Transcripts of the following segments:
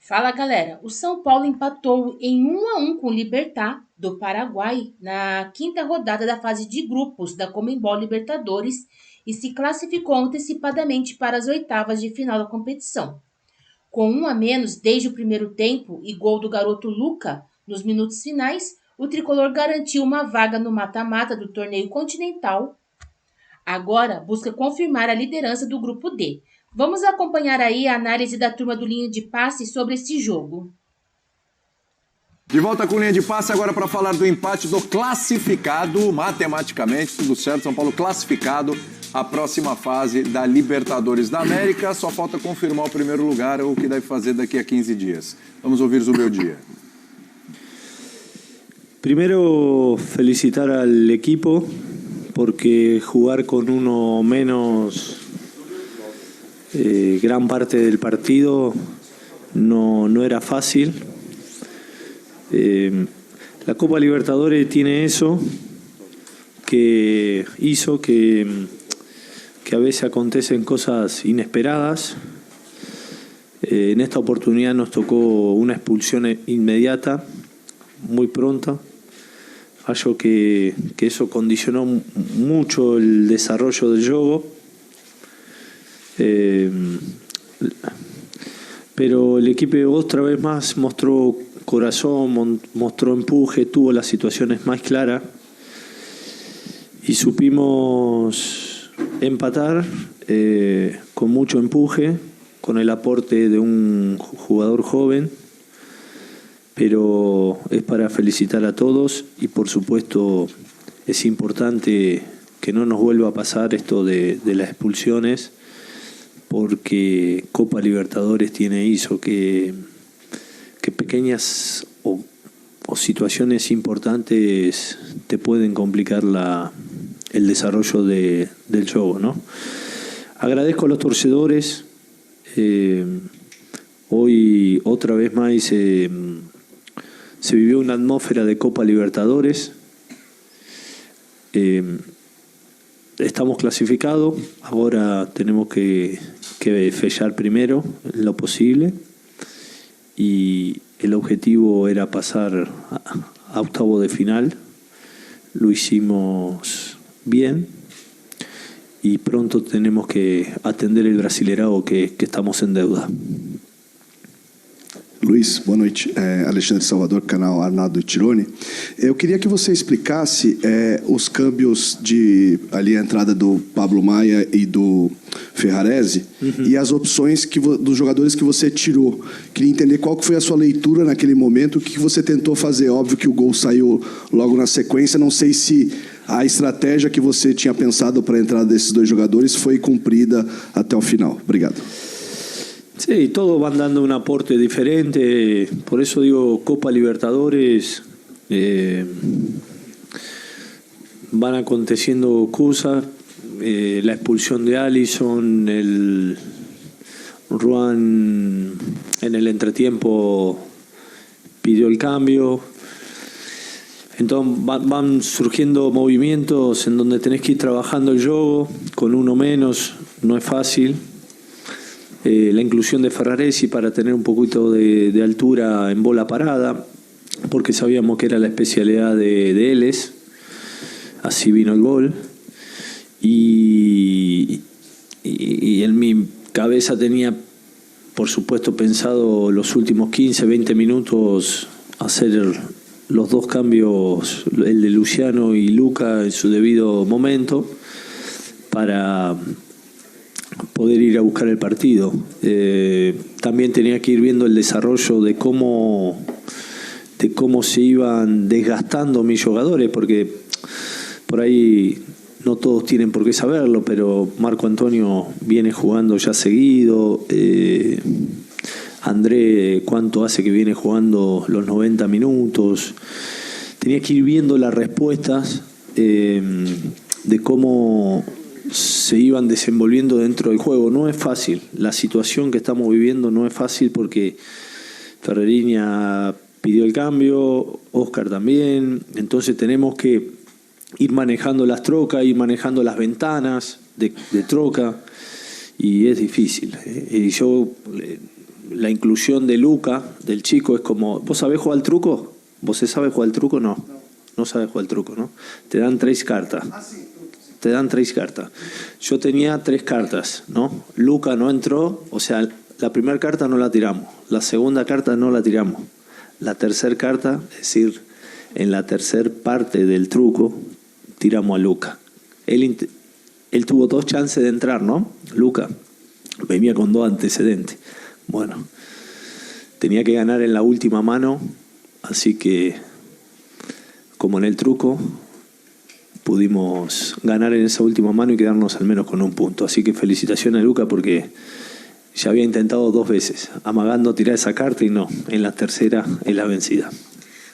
Fala galera, o São Paulo empatou em 1-1 com o Libertad do Paraguai na quinta rodada da fase de grupos da Conmebol Libertadores e se classificou antecipadamente para as oitavas de final da competição. Com um a menos desde o primeiro tempo e gol do garoto Luca nos minutos finais, o tricolor garantiu uma vaga no mata-mata do torneio continental. Agora busca confirmar a liderança do grupo D. Vamos acompanhar aí a análise da turma do Linha de Passe sobre esse jogo. De volta com linha de passe agora para falar do empate do classificado, matematicamente, tudo certo, São Paulo classificado à próxima fase da Libertadores da América. Só falta confirmar o primeiro lugar, o que deve fazer daqui a 15 dias. Vamos ouvir Zubeldia. Primero, felicitar al equipo porque jugar con uno menos gran parte del partido no era fácil. La Copa Libertadores tiene eso que hizo que a veces acontecen cosas inesperadas. En esta oportunidad nos tocó una expulsión inmediata, muy pronta. Algo que eso condicionó mucho el desarrollo del juego. Pero el equipo otra vez más mostró corazón, mostró empuje, tuvo las situaciones más claras y supimos empatar con mucho empuje, con el aporte de un jugador joven, pero es para felicitar a todos y por supuesto es importante que no nos vuelva a pasar esto de las expulsiones, porque Copa Libertadores tiene eso, que pequeñas o situaciones importantes te pueden complicar el desarrollo del juego, ¿no? Agradezco a los torcedores. Hoy otra vez más se vivió una atmósfera de Copa Libertadores. Estamos clasificados, ahora tenemos que fechar primero en lo posible y el objetivo era pasar a octavo de final. Lo hicimos bien y pronto tenemos que atender el Brasileirão que estamos en deuda. Luiz, boa noite. Alexandre Salvador, canal Arnaldo Tironi. Eu queria que você explicasse os câmbios ali a entrada do Pablo Maia e do Ferrarese e as opções dos jogadores que você tirou. Queria entender qual que foi a sua leitura naquele momento, o que você tentou fazer. Óbvio que o gol saiu logo na sequência, não sei se a estratégia que você tinha pensado para a entrada desses dois jogadores foi cumprida até o final. Obrigado. Sí, todos van dando un aporte diferente, por eso digo Copa Libertadores, van aconteciendo cosas, la expulsión de Alisson, el Ruan en el entretiempo pidió el cambio, entonces van surgiendo movimientos en donde tenés que ir trabajando el juego, con uno menos no es fácil. La inclusión de Ferraresi para tener un poquito de altura en bola parada, porque sabíamos que era la especialidad de Eles, así vino el gol, y en mi cabeza tenía, por supuesto, pensado los últimos 15-20 minutos hacer los dos cambios, el de Luciano y Luca en su debido momento, para poder ir a buscar el partido. También tenía que ir viendo el desarrollo de cómo se iban desgastando mis jugadores, porque por ahí no todos tienen por qué saberlo, pero Marco Antonio viene jugando ya seguido. André, ¿cuánto hace que viene jugando los 90 minutos? Tenía que ir viendo las respuestas de cómo se iban desenvolviendo dentro del juego. No es fácil, la situación que estamos viviendo no es fácil porque Ferreira pidió el cambio, Oscar también, entonces tenemos que ir manejando las trocas, ir manejando las ventanas de troca y es difícil. Y yo la inclusión de Luca, del chico, es como, ¿vos sabés jugar al truco? ¿Vos sabés jugar al truco? No. No sabés jugar al truco, ¿no? Te dan 3 cartas. Te dan 3 cartas. Yo tenía 3 cartas, ¿no? Luca no entró, o sea, la primera carta no la tiramos, la segunda carta no la tiramos. La tercera carta, es decir, en la tercera parte del truco, tiramos a Luca. Él tuvo 2 chances de entrar, ¿no? Luca venía con 2 antecedentes. Bueno, tenía que ganar en la última mano, así que, como en el truco, pudimos ganar en esa última mano y quedarnos al menos con un punto. Así que felicitaciones a Luca porque ya había intentado 2 veces, amagando tirar esa carta y no, en la tercera es la vencida.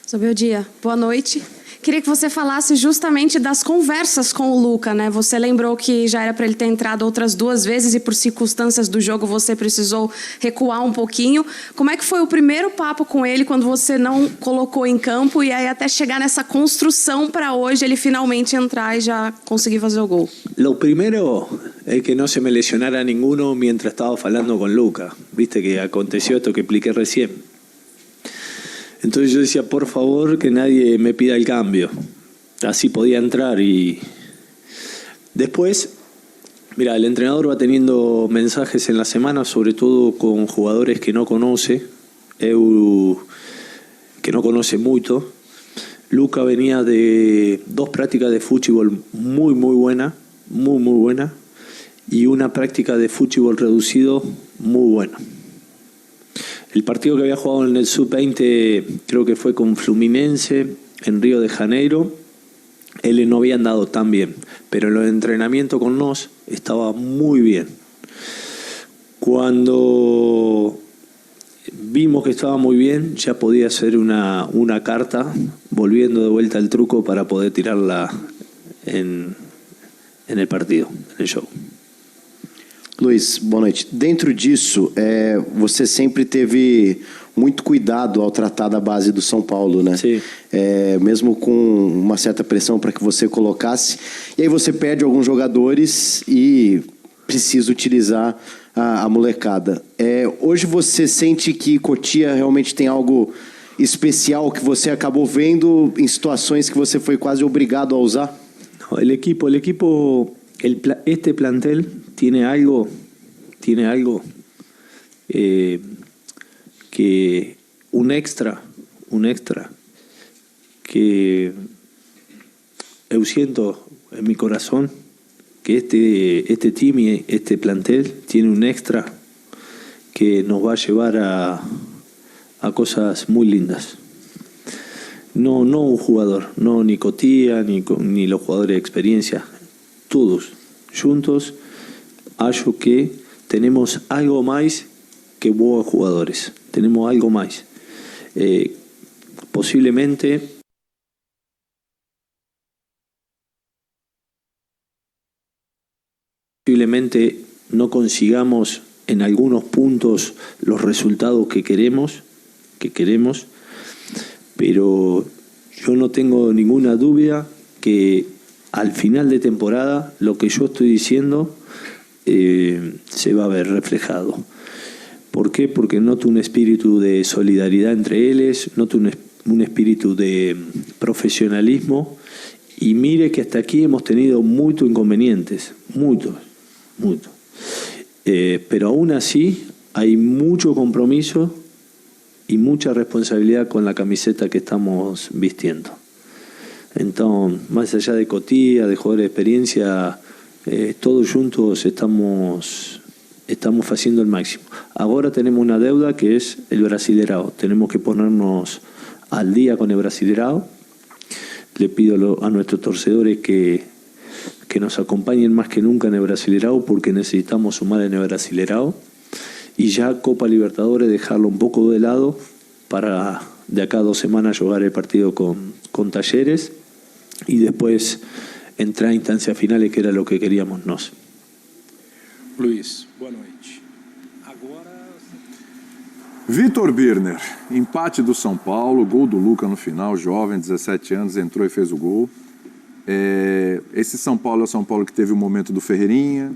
Sobeldia, boa noite. Queria que você falasse justamente das conversas com o Luca, né? Você lembrou que já era para ele ter entrado outras 2 vezes e por circunstâncias do jogo você precisou recuar um pouquinho. Como é que foi o primeiro papo com ele quando você não colocou em campo e aí até chegar nessa construção para hoje ele finalmente entrar e já conseguir fazer o gol? Lo primero es que no se me lesionara ninguno mientras estaba hablando con Luca. Viste que aconteció esto que expliqué recién. Entonces yo decía, por favor, que nadie me pida el cambio. Así podía entrar y... Después, mira, el entrenador va teniendo mensajes en la semana, sobre todo con jugadores que no conoce, que no conoce mucho. Luca venía de 2 prácticas de fútbol muy buena, muy buena, y una práctica de fútbol reducido muy buena. El partido que había jugado en el Sub-20 creo que fue con Fluminense en Río de Janeiro. Él no había andado tan bien, pero en el entrenamiento con nos estaba muy bien. Cuando vimos que estaba muy bien, ya podía hacer una carta volviendo de vuelta al truco para poder tirarla en el partido, en el show. Luiz, boa noite. Dentro disso, você sempre teve muito cuidado ao tratar da base do São Paulo, né? Sim. Mesmo com uma certa pressão para que você colocasse. E aí você perde alguns jogadores e precisa utilizar a molecada. Hoje você sente que Cotia realmente tem algo especial que você acabou vendo em situações que você foi quase obrigado a usar? No, el equipo, este plantel tiene algo que un extra que yo siento en mi corazón que este team y este plantel tiene un extra que nos va a llevar a cosas muy lindas. No un jugador, no ni Cotia ni los jugadores de experiencia, todos juntos. Hallo que tenemos algo más que buenos jugadores. Tenemos algo más. Posiblemente no consigamos en algunos puntos los resultados que queremos, pero yo no tengo ninguna duda que al final de temporada lo que yo estoy diciendo se va a ver reflejado. ¿Por qué? Porque noto un espíritu de solidaridad entre ellos, noto un espíritu de profesionalismo y mire que hasta aquí hemos tenido muchos inconvenientes, muchos. Pero aún así hay mucho compromiso y mucha responsabilidad con la camiseta que estamos vistiendo. Entonces, más allá de Cotia, de jugadores de experiencia, todos juntos estamos haciendo el máximo. Ahora tenemos una deuda que es el Brasileirao. Tenemos que ponernos al día con el Brasileirao. Le pido a nuestros torcedores que nos acompañen más que nunca en el Brasileirao porque necesitamos sumar en el Brasileirao. Y ya Copa Libertadores dejarlo un poco de lado para de acá a 2 semanas jugar el partido con Talleres y después entrar a instancias finales, que era lo que queríamos nós. Luiz, boa noite. Agora... Vitor Birner, empate do São Paulo, gol do Luca no final, jovem, 17 anos, entrou e fez o gol. Esse São Paulo é o São Paulo que teve o momento do Ferreirinha,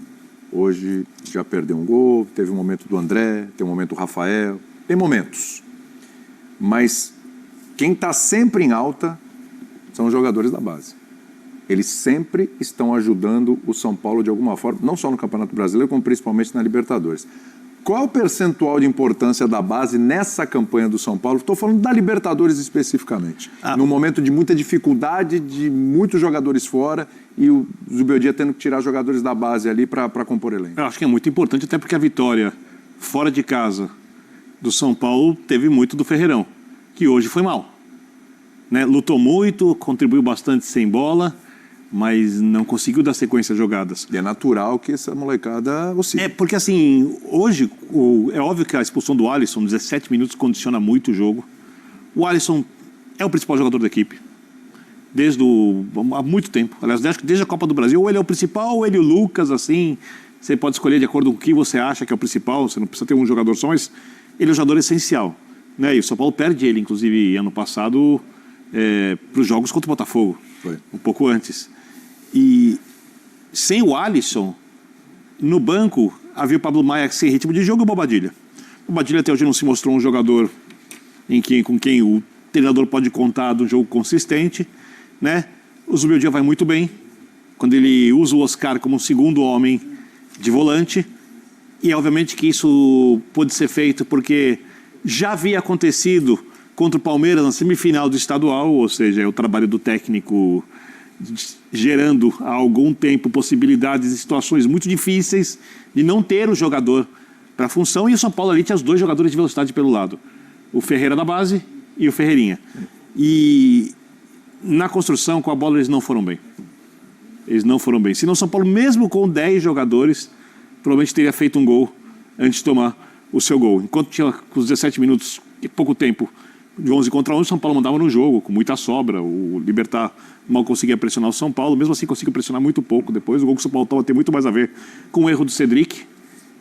Hoje já perdeu um gol, teve um momento do André, tem um momento do Rafael, tem momentos. Mas quem está sempre em alta são os jogadores da base. Eles sempre estão ajudando o São Paulo de alguma forma, não só no Campeonato Brasileiro, como principalmente na Libertadores. Qual é o percentual de importância da base nessa campanha do São Paulo? Estou falando da Libertadores especificamente. Num momento de muita dificuldade, de muitos jogadores fora e o Zubeldia tendo que tirar jogadores da base ali para compor elenco. Eu acho que é muito importante, até porque a vitória fora de casa do São Paulo teve muito do Ferreirão, que hoje foi mal. Né? Lutou muito, contribuiu bastante sem bola, mas não conseguiu dar sequência às jogadas. E é natural que essa molecada oscile. É, porque assim, hoje, é óbvio que a expulsão do Alisson, 17 minutos, condiciona muito o jogo. O Alisson é o principal jogador da equipe. Há muito tempo. Aliás, desde a Copa do Brasil, ou ele é o principal, ou ele e o Lucas, assim. Você pode escolher de acordo com o que você acha que é o principal, você não precisa ter um jogador só, mas ele é o jogador essencial. Né? E o São Paulo perde ele, inclusive, ano passado, para os jogos contra o Botafogo. Foi. Um pouco antes. E sem o Alisson, no banco, havia o Pablo Maia sem ritmo de jogo e o Bobadilha. O Bobadilha até hoje não se mostrou um jogador com quem o treinador pode contar de um jogo consistente. Né? O Zubeldia vai muito bem, quando ele usa o Oscar como um segundo homem de volante. E obviamente que isso pode ser feito porque já havia acontecido contra o Palmeiras na semifinal do estadual, ou seja, é o trabalho do técnico gerando há algum tempo possibilidades e situações muito difíceis de não ter o jogador para a função, e o São Paulo ali tinha os dois jogadores de velocidade pelo lado, o Ferreira da base e o Ferreirinha. E na construção com a bola eles não foram bem. Eles não foram bem. Senão o São Paulo, mesmo com 10 jogadores, provavelmente teria feito um gol antes de tomar o seu gol. Enquanto tinha com os 17 minutos e pouco tempo de 11 contra 11, o São Paulo mandava no jogo, com muita sobra. O Libertad mal conseguia pressionar o São Paulo, mesmo assim conseguiu pressionar muito pouco depois. O gol que o São Paulo tava tem muito mais a ver com o erro do Cedric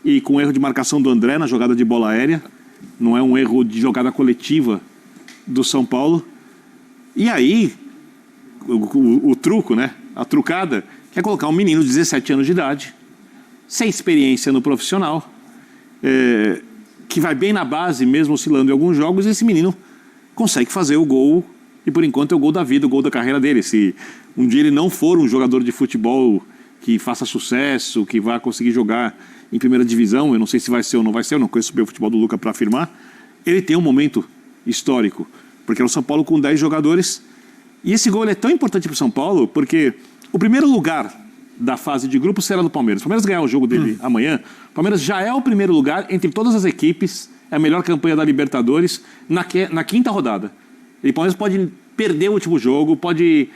e com o erro de marcação do André na jogada de bola aérea. Não é um erro de jogada coletiva do São Paulo. E aí, o truco, né? A trucada, que é colocar um menino de 17 anos de idade, sem experiência no profissional, que vai bem na base, mesmo oscilando em alguns jogos, e esse menino consegue fazer o gol, e por enquanto é o gol da vida, o gol da carreira dele. Se um dia ele não for um jogador de futebol que faça sucesso, que vai conseguir jogar em primeira divisão, eu não sei se vai ser ou não vai ser, eu não conheço bem o futebol do Luca para afirmar, ele tem um momento histórico, porque é o São Paulo com 10 jogadores, e esse gol é tão importante para o São Paulo, porque o primeiro lugar da fase de grupo será do Palmeiras. O Palmeiras ganhar o jogo dele amanhã, o Palmeiras já é o primeiro lugar entre todas as equipes, é a melhor campanha da Libertadores na quinta rodada. E o Palmeiras pode perder o último jogo, pode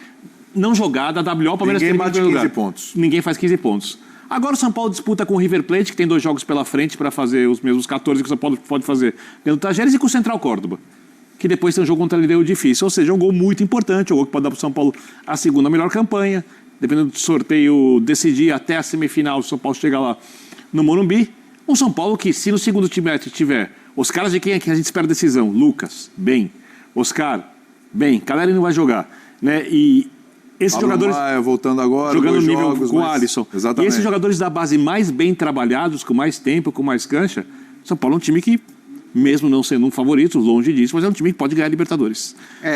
não jogar, da WO, o Palmeiras Ninguém tem bate 15 pontos. Ninguém faz 15 pontos. Agora o São Paulo disputa com o River Plate, que tem 2 jogos pela frente para fazer os mesmos 14 que o São Paulo pode fazer dentro do Tajeres, e com o Central Córdoba, que depois tem um jogo contra a LDU difícil. Ou seja, é um gol muito importante, um gol que pode dar para o São Paulo a segunda melhor campanha. Dependendo do sorteio decidir até a semifinal, o São Paulo chega lá no Morumbi. Um São Paulo que, se no segundo time tiver os caras de quem é que a gente espera decisão, Lucas, bem, Oscar, bem, Caleri não vai jogar, né? E esses jogadores Maia, voltando agora, jogando no nível jogos, com o Alisson. Exatamente. E esses jogadores da base mais bem trabalhados, com mais tempo, com mais cancha, São Paulo é um time que, mesmo não sendo um favorito, longe disso, mas é um time que pode ganhar a Libertadores.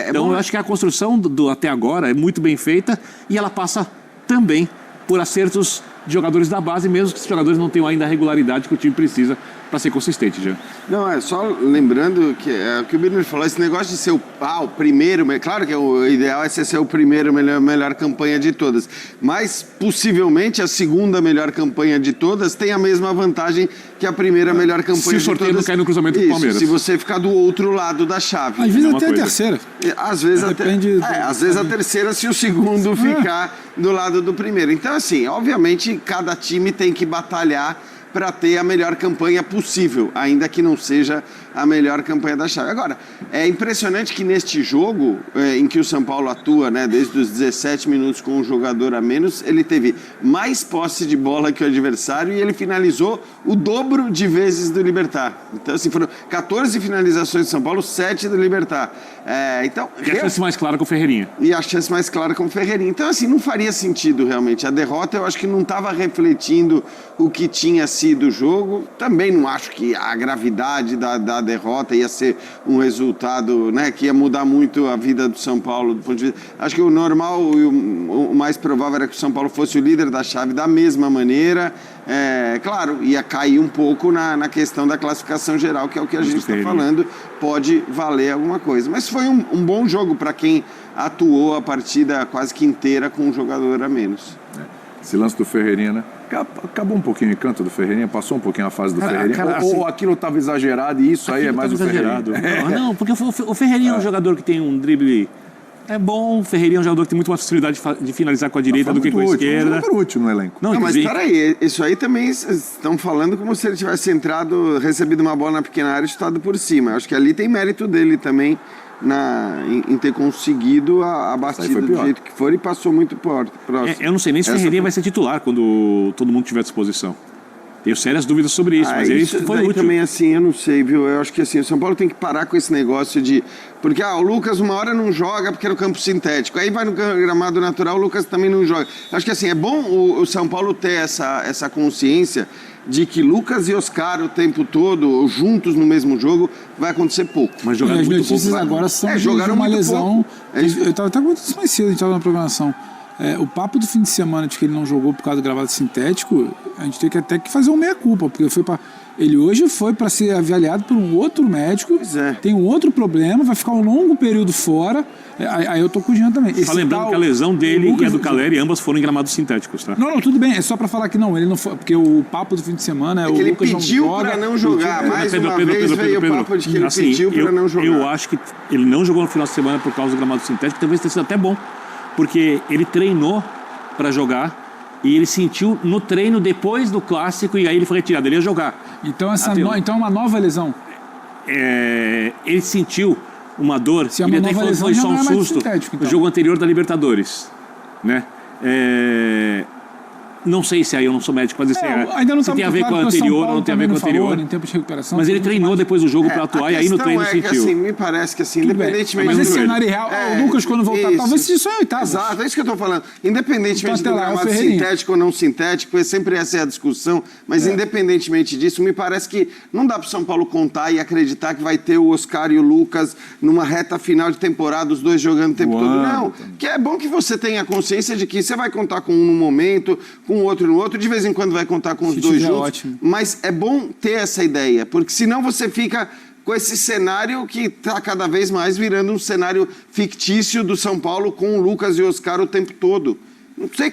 Então eu acho que a construção até agora é muito bem feita, e ela passa também por acertos de jogadores da base, mesmo que esses jogadores não tenham ainda a regularidade que o time precisa para ser consistente, já. Não, é só lembrando que o que o Birner falou, esse negócio de ser o primeiro, claro que o ideal é ser o primeiro melhor campanha de todas, mas possivelmente a segunda melhor campanha de todas tem a mesma vantagem que a primeira melhor campanha de todas. Se o sorteio não cair no cruzamento do Palmeiras. Se você ficar do outro lado da chave. Às vezes até a terceira. Às vezes Depende às vezes a terceira, se o segundo ficar do lado do primeiro. Então, assim, obviamente, cada time tem que batalhar para ter a melhor campanha possível, ainda que não seja a melhor campanha da chave. Agora, é impressionante que neste jogo, em que o São Paulo atua, né, desde os 17 minutos com um jogador a menos, ele teve mais posse de bola que o adversário e ele finalizou o dobro de vezes do Libertad. Então, assim, foram 14 finalizações do São Paulo, 7 do Libertad. Então, E a chance mais clara com o Ferreirinha. e a chance mais clara com o Ferreirinha. Então, assim, não faria sentido realmente. A derrota, eu acho que não estava refletindo o que tinha sido o jogo. Também não acho que a gravidade da derrota ia ser um resultado, né, que ia mudar muito a vida do São Paulo do ponto de vista. Acho que o normal e o mais provável era que o São Paulo fosse o líder da chave da mesma maneira. Claro, ia cair um pouco na questão da classificação geral, que é o que a gente está falando, pode valer alguma coisa. Mas foi um bom jogo para quem atuou a partida quase que inteira com um jogador a menos. Esse lance do Ferreirinha, né? Acabou um pouquinho o encanto do Ferreirinha, passou um pouquinho a fase do Ferreirinha. Ou aquilo estava exagerado e isso aí é mais o exagerado. Ferreirinha. Não, porque o Ferreirinha é um jogador que tem um drible... É bom, o Ferreirinha é um jogador que tem muito mais facilidade de finalizar com a direita do que com a esquerda. É útil no elenco. Não, mas peraí, isso aí também estão falando como se ele tivesse entrado, recebido uma bola na pequena área e chutado por cima. Eu acho que ali tem mérito dele também em ter conseguido a batida do jeito que for e passou muito próximo. Eu não sei nem se o Ferreirinha vai ser titular quando todo mundo tiver à disposição. Tenho sérias dúvidas sobre isso, mas ele foi útil. Também assim, eu não sei, viu? Eu acho que assim, o São Paulo tem que parar com esse negócio de... Porque o Lucas uma hora não joga porque é no campo sintético. Aí vai no gramado natural, o Lucas também não joga. Acho que assim, é bom o São Paulo ter essa consciência de que Lucas e Oscar o tempo todo, juntos no mesmo jogo, vai acontecer pouco. Mas jogaram as muito notícias pouco. agora são de jogaram uma muito lesão. pouco. Eu estava até contando isso mais cedo, a gente estava na programação. O papo do fim de semana de que ele não jogou por causa do gravado sintético, a gente tem que até que fazer uma meia-culpa, porque ele hoje foi para ser avaliado por um outro médico, tem um outro problema, vai ficar um longo período fora. Aí eu tô com o Jean também. Só lembrando que a lesão dele e a do Caleri, ambas foram em gramados sintéticos, tá? Não, tudo bem, é só pra falar que não, ele não foi, porque o papo do fim de semana é o que ele Lucas pediu para não jogar, mais uma vez veio o papo de que ele pediu para não jogar. Eu acho que ele não jogou no final de semana por causa do gramado sintético, talvez tenha sido até bom, porque ele treinou para jogar e ele sentiu no treino depois do clássico e aí ele foi retirado, ele ia jogar. Então é uma nova lesão. Ele sentiu uma dor, se é uma nova lesão, foi só um susto então. no jogo anterior da Libertadores, né? Não sei se aí eu não sou médico, mas ainda não se tem a ver claro com a anterior ou não tem a ver com a anterior. Em tempo de recuperação, mas ele treinou depois do jogo para atuar e aí no treino sentiu. Que, assim, me parece que assim, independentemente... Mas esse cenário real, o Lucas quando voltar, talvez isso é oitavo. Exato, é isso que eu tô falando. Independentemente do gramado sintético ou não sintético, sempre essa é a discussão, mas independentemente disso, me parece que não dá pro São Paulo contar e acreditar que vai ter o Oscar e o Lucas numa reta final de temporada, os dois jogando o tempo todo. Não, que é bom que você tenha consciência de que você vai contar com um no momento, com o outro no outro, de vez em quando vai contar com os dois juntos, ótimo. Mas é bom ter essa ideia, porque senão você fica com esse cenário que está cada vez mais virando um cenário fictício do São Paulo com o Lucas e o Oscar o tempo todo. Não sei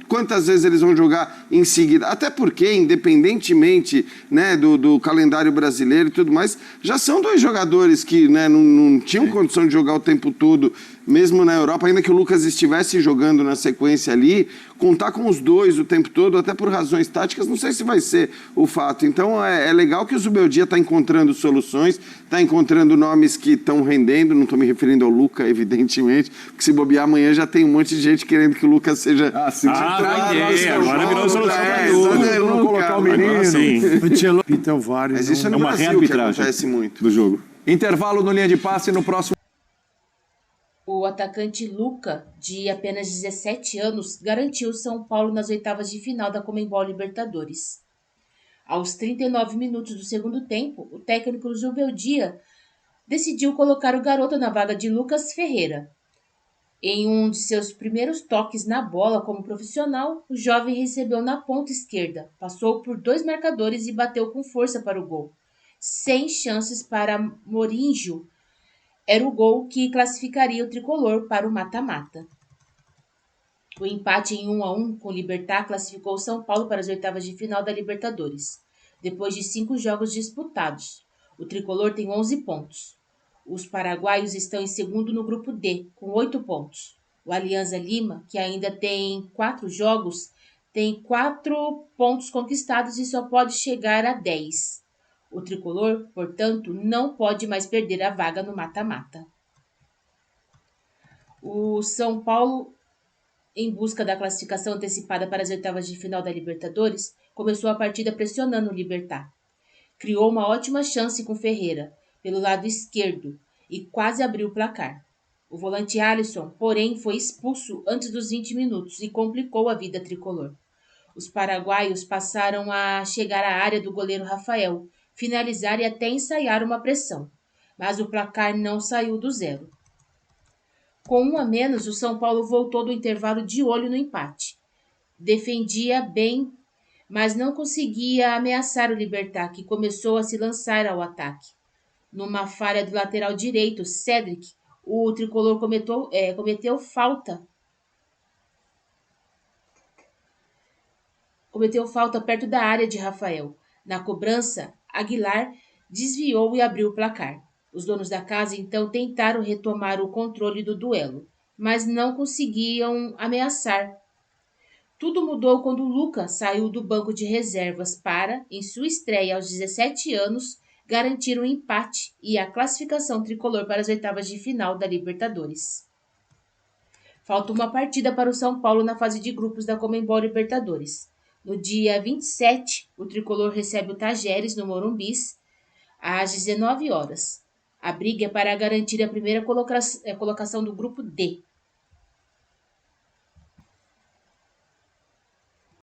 quantas vezes eles vão jogar em seguida, até porque, independentemente, né, do calendário brasileiro e tudo mais, já são dois jogadores que, né, não tinham condição de jogar o tempo todo, mesmo na Europa, ainda que o Lucas estivesse jogando na sequência ali, contar com os dois o tempo todo, até por razões táticas, não sei se vai ser o fato. Então é legal que o Zubeldia está encontrando soluções, está encontrando nomes que estão rendendo, não estou me referindo ao Lucas, evidentemente, porque se bobear amanhã já tem um monte de gente querendo que o Lucas seja... agora virou solução para tudo. Vamos colocar o menino. Então, vários. Mas isso é no Brasil que acontece muito. Do jogo. Intervalo no Linha de Passe no próximo... O atacante Luca, de apenas 17 anos, garantiu o São Paulo nas oitavas de final da Conmebol Libertadores. Aos 39 minutos do segundo tempo, o técnico Zubeldia decidiu colocar o garoto na vaga de Lucas Ferreira. Em um de seus primeiros toques na bola como profissional, o jovem recebeu na ponta esquerda, passou por dois marcadores e bateu com força para o gol. Sem chances para Morinjo, era o gol que classificaria o tricolor para o mata-mata. O empate em 1-1 com o Libertad classificou o São Paulo para as oitavas de final da Libertadores. Depois de 5 jogos disputados, o tricolor tem 11 pontos. Os paraguaios estão em segundo no grupo D, com 8 pontos. O Alianza Lima, que ainda tem 4 jogos, tem 4 pontos conquistados e só pode chegar a 10. O tricolor, portanto, não pode mais perder a vaga no mata-mata. O São Paulo, em busca da classificação antecipada para as oitavas de final da Libertadores, começou a partida pressionando o Libertad. Criou uma ótima chance com Ferreira, pelo lado esquerdo, e quase abriu o placar. O volante Alisson, porém, foi expulso antes dos 20 minutos e complicou a vida tricolor. Os paraguaios passaram a chegar à área do goleiro Rafael, finalizar e até ensaiar uma pressão, mas o placar não saiu do zero. Com 1 a menos, o São Paulo voltou do intervalo de olho no empate. Defendia bem, mas não conseguia ameaçar o Libertad, que começou a se lançar ao ataque. Numa falha do lateral direito, Cedric, o tricolor cometeu falta perto da área de Rafael. Na cobrança, Aguilar desviou e abriu o placar. Os donos da casa então tentaram retomar o controle do duelo, mas não conseguiam ameaçar. Tudo mudou quando Luca saiu do banco de reservas para, em sua estreia aos 17 anos, garantir um empate e a classificação tricolor para as oitavas de final da Libertadores. Falta uma partida para o São Paulo na fase de grupos da Conmebol Libertadores. No dia 27, o tricolor recebe o Tajeres no Morumbi às 19 horas. A briga é para garantir a primeira colocação do grupo D.